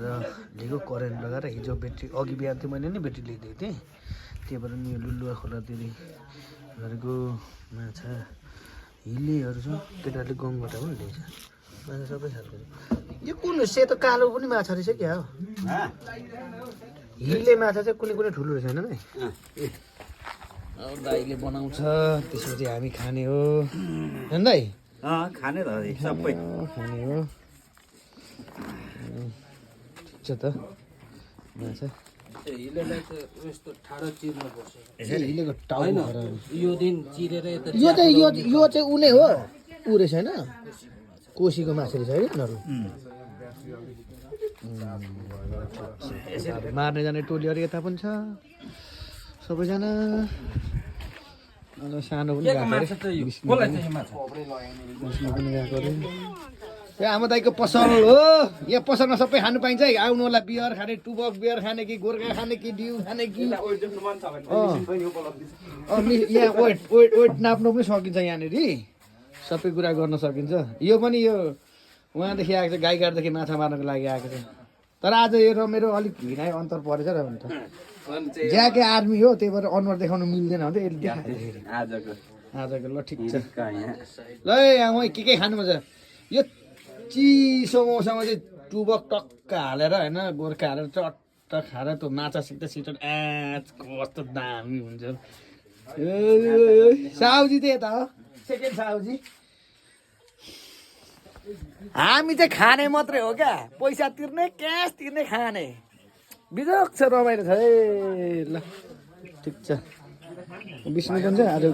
र लिएको करेन्ट लगाएर हिजो ब्याट्री अघि बिहान थियो मैले नि ब्याट्री ल्याइदिएको थिएँ त्यहीबाट नि यो लुलुवा खोलातिर गरेको माछा हिलेहरू छ केटाहरूले गङबाट पनि ल्याउँछ माछा सबै खालको यो कुन सेतो कालो पनि माछा रहेछ क्या हो हिले माछा चाहिँ कुनै कुनै ठुलो रहेछ होइन भाइ दाइले बनाउँछ त्यसपछि हामी खाने हो होइन दाइ खाने त सबै खाने हो ठिक छ त माछा हिलेलाई त यस्तो ठाडो चिर्नु पर्छ हिलेको टाउको यो दिन चिरेर यता यो चाहिँ यो चाहिँ ऊ नै हो ऊ रहेछ होइन कोसीको माछा रहेछ है यिनीहरू मार्ने जाने टोलीहरू यता पनि छ सबैजना सानो पनि गएको अरे ए आमा दाइको पसल हो यहाँ पसलमा सबै खानु पाइन्छ है आउनु होला बियर खाने टुबक बियर खाने कि गोर्खा खाने कि डिउ खाने कि यहाँ वेट वेट वेट नाप्नु पनि सकिन्छ यहाँनिर सबै कुरा गर्न सकिन्छ यो पनि यो उहाँदेखि आएको छ गाई काट्दाखेरि माछा मार्नको लागि आएको छ तर आज यो र मेरो अलिक भिनाइ अन्तर परेछ र भने त ज्याके आर्मी हो त्यही भएर अनुहार देखाउनु मिल्दैन हो यसले देखाएको आजको ल ठिक छ ल यहाँ उहाँ के खानु मन छ यो चिसो मौसममा चाहिँ टुबक टक्क हालेर होइन गोर्खा हालेर चट्ट खाएर त्यो माछा सिक्दा सिक्दा कस्तो दामी हुन्छ साउजी चाहिँ यता हो सेकेन्ड साउजी हामी चाहिँ खाने मात्रै हो क्या पैसा तिर्ने क्यास तिर्ने खाने बिजोक छ रमाइलो छ है ल ठिक छ बिस्नु पनि छ आज